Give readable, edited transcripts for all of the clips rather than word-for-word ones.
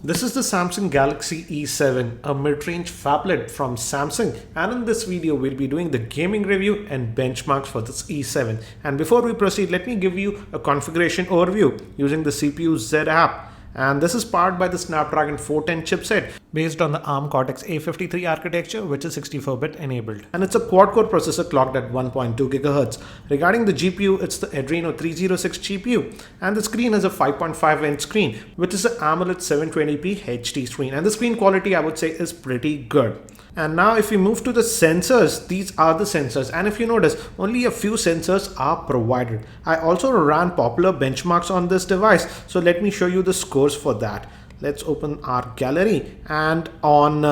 This is the Samsung Galaxy E7, a mid-range phablet from Samsung, and in this video we'll be doing the gaming review and benchmarks for this E7. And before we proceed, let me give you a configuration overview using the CPU Z app. And this is powered by the Snapdragon 410 chipset based on the ARM Cortex A53 architecture, which is 64-bit enabled. And it's a quad-core processor clocked at 1.2 GHz. Regarding the GPU, it's the Adreno 306 GPU, and the screen is a 5.5-inch screen, which is an AMOLED 720p HD screen. And the screen quality, I would say, is pretty good. And now if we move to the sensors, these are the sensors, and if you notice, only a few sensors are provided. I also ran popular benchmarks on this device, so let me show you the scores for that. Let's open our gallery, and on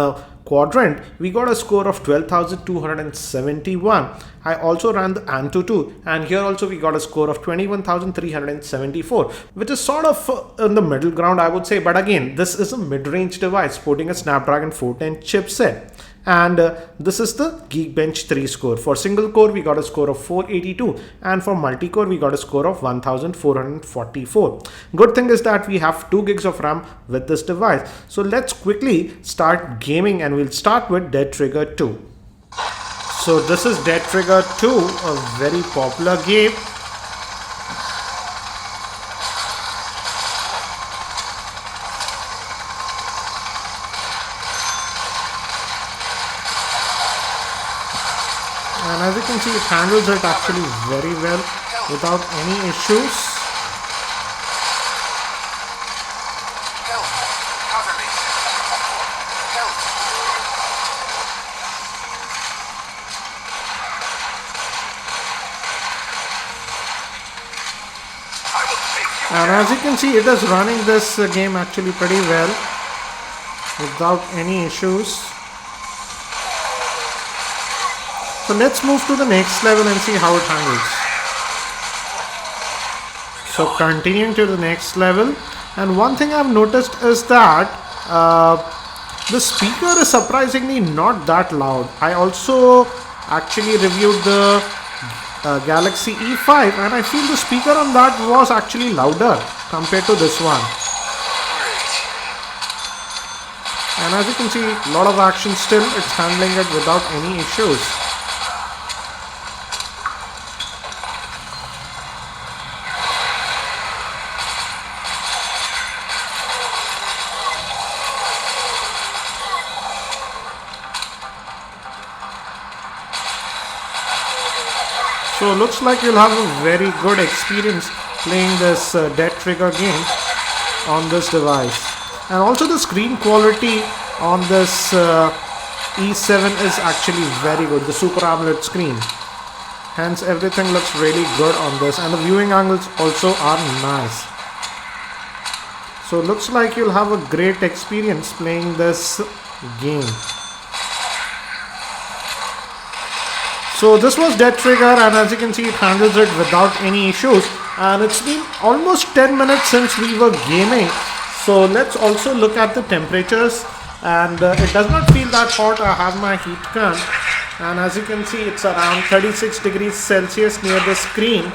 Quadrant we got a score of 12,271. I also ran the Antutu, and here also we got a score of 21,374, which is sort of in the middle ground, I would say. But again, this is a mid-range device sporting a Snapdragon 410 chipset. And this is the Geekbench 3 score. For single core we got a score of 482, and for multi-core we got a score of 1444. Good thing is that we have 2 gigs of RAM with this device. So let's quickly start gaming, and we'll start with Dead Trigger 2. So this is Dead Trigger 2, a very popular game. And as you can see, it handles it actually very well without any issues. And as you can see, it is running this game actually pretty well without any issues. So let's move to the next level and see how it handles. So continuing to the next level, and one thing I've noticed is that the speaker is surprisingly not that loud. I also actually reviewed the Galaxy E5, and I feel the speaker on that was actually louder compared to this one. And as you can see, a lot of action still, it's handling it without any issues. So looks like you'll have a very good experience playing this Dead Trigger game on this device. And also the screen quality on this E7 is actually very good, the Super AMOLED screen. Hence everything looks really good on this, and the viewing angles also are nice. So looks like you'll have a great experience playing this game. So this was Dead Trigger, and as you can see, it handles it without any issues. And it's been almost 10 minutes since we were gaming. So let's also look at the temperatures, and it does not feel that hot. I have my heat gun, and as you can see, it's around 36 degrees Celsius near the screen.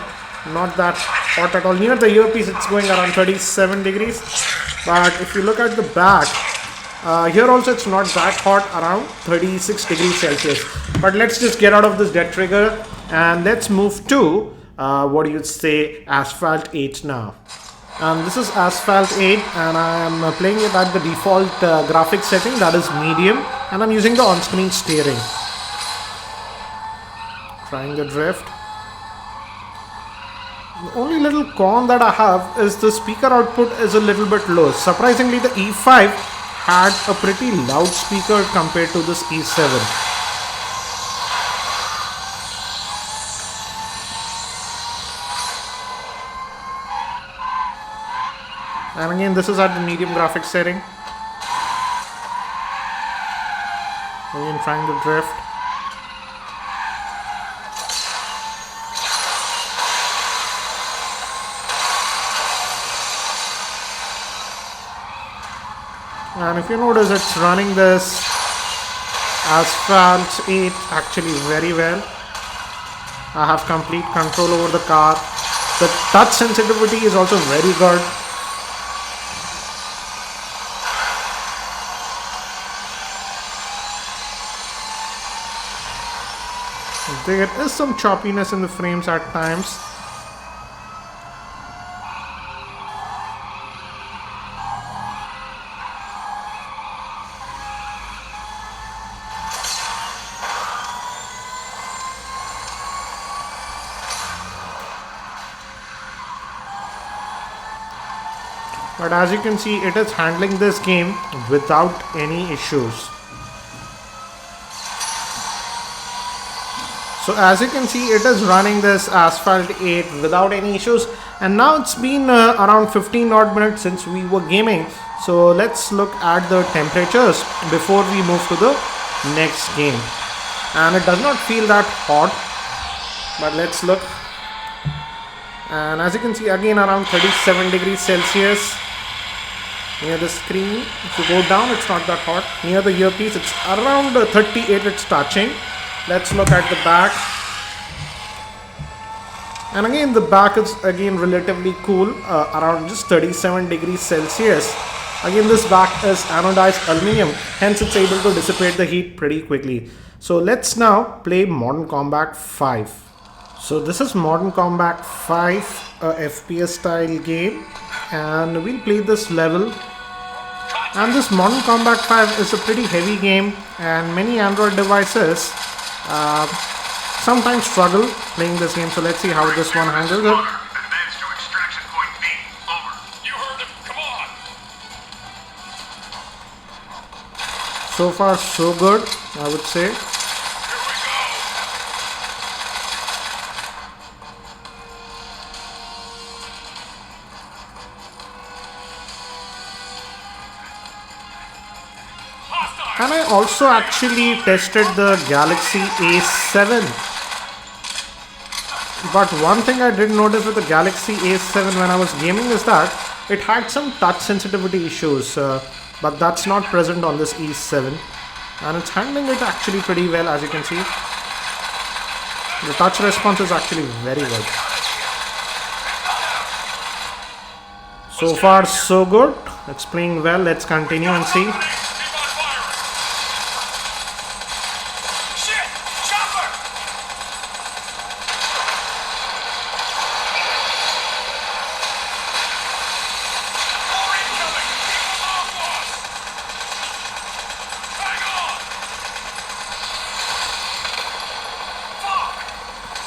Not that hot at all. Near the earpiece, it's going around 37 degrees. But if you look at the back, here also it's not that hot, around 36 degrees Celsius. But let's just get out of this Dead Trigger and let's move to what do you say, Asphalt 8 now. This is Asphalt 8, and I am playing it at the default graphics setting, that is medium, and I'm using the on-screen steering. Trying the drift. The only little con that I have is the speaker output is a little bit low. Surprisingly, the E5 had a pretty loud speaker compared to this E7. And again, this is at the medium graphics setting. Again, trying to drift. And if you notice, it's running this Asphalt 8 actually very well. I have complete control over the car. The touch sensitivity is also very good. There is some choppiness in the frames at times. But as you can see, it is handling this game without any issues. So as you can see, it is running this Asphalt 8 without any issues. And now it's been around 15 odd minutes since we were gaming. So let's look at the temperatures before we move to the next game. And it does not feel that hot, but let's look. And as you can see, again around 37 degrees Celsius. Near the screen, if you go down, it's not that hot. Near the earpiece, it's around 38 it's touching. Let's look at the back. And again, the back is again relatively cool, around just 37 degrees Celsius. Again, this back is anodized aluminum, hence it's able to dissipate the heat pretty quickly. So let's now play Modern Combat 5. So this is Modern Combat 5, a FPS style game, and we'll play this level. And this Modern Combat 5 is a pretty heavy game, and many Android devices sometimes struggle playing this game. So let's see how this one handles it. Advance to extraction point B. Over. You heard him. Come on. So far so good, I would say. And I also actually tested the Galaxy A7. But one thing I did notice with the Galaxy A7 when I was gaming is that it had some touch sensitivity issues. But that's not present on this E7. And it's handling it actually pretty well, as you can see. The touch response is actually very good. So far so good. It's playing well. Let's continue and see.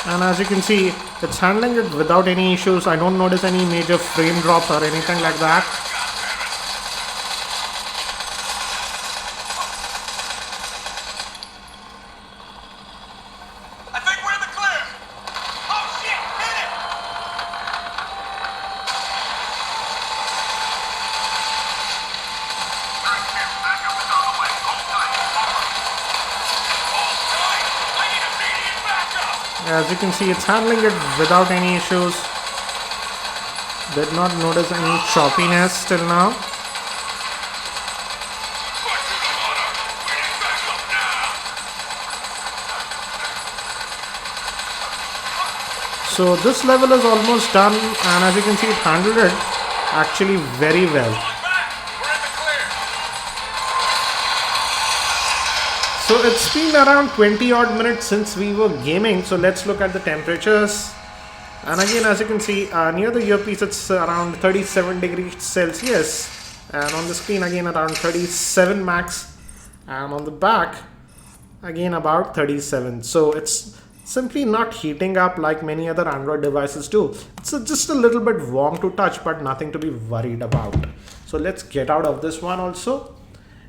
And as you can see, it's handling it without any issues. I don't notice any major frame drops or anything like that. I think we're in the clear. Oh shit, hit it! Backup is on the way. Hold tight. Hold tight. I need immediate backup. As you can see, it's handling it without any issues. Did not notice any choppiness till now. So this level is almost done, and as you can see, it handled it actually very well. So it's been around 20 odd minutes since we were gaming. So let's look at the temperatures. And again, as you can see, near the earpiece, it's around 37 degrees Celsius. And on the screen, again, around 37 max. And on the back, again, about 37. So it's simply not heating up like many other Android devices do. It's just a little bit warm to touch, but nothing to be worried about. So let's get out of this one also.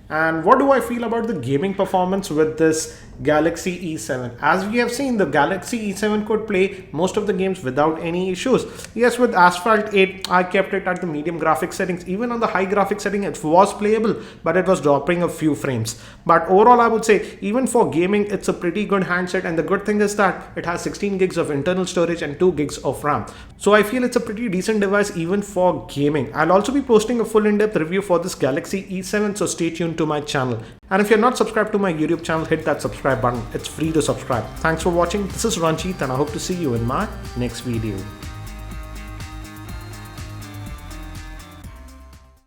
And what do I feel about the gaming performance with this Galaxy E7? As we have seen, the Galaxy E7 could play most of the games without any issues. Yes, with Asphalt 8, I kept it at the medium graphics settings. Even on the high graphics setting, it was playable, but it was dropping a few frames. But overall, I would say, even for gaming, it's a pretty good handset. And the good thing is that it has 16 gigs of internal storage and 2 gigs of RAM. So I feel it's a pretty decent device even for gaming. I'll also be posting a full in-depth review for this Galaxy E7, so stay tuned to my channel. And if you're not subscribed to my YouTube channel, hit that subscribe button. It's free to subscribe. Thanks for watching. This is Ranjit, and I hope to see you in my next video.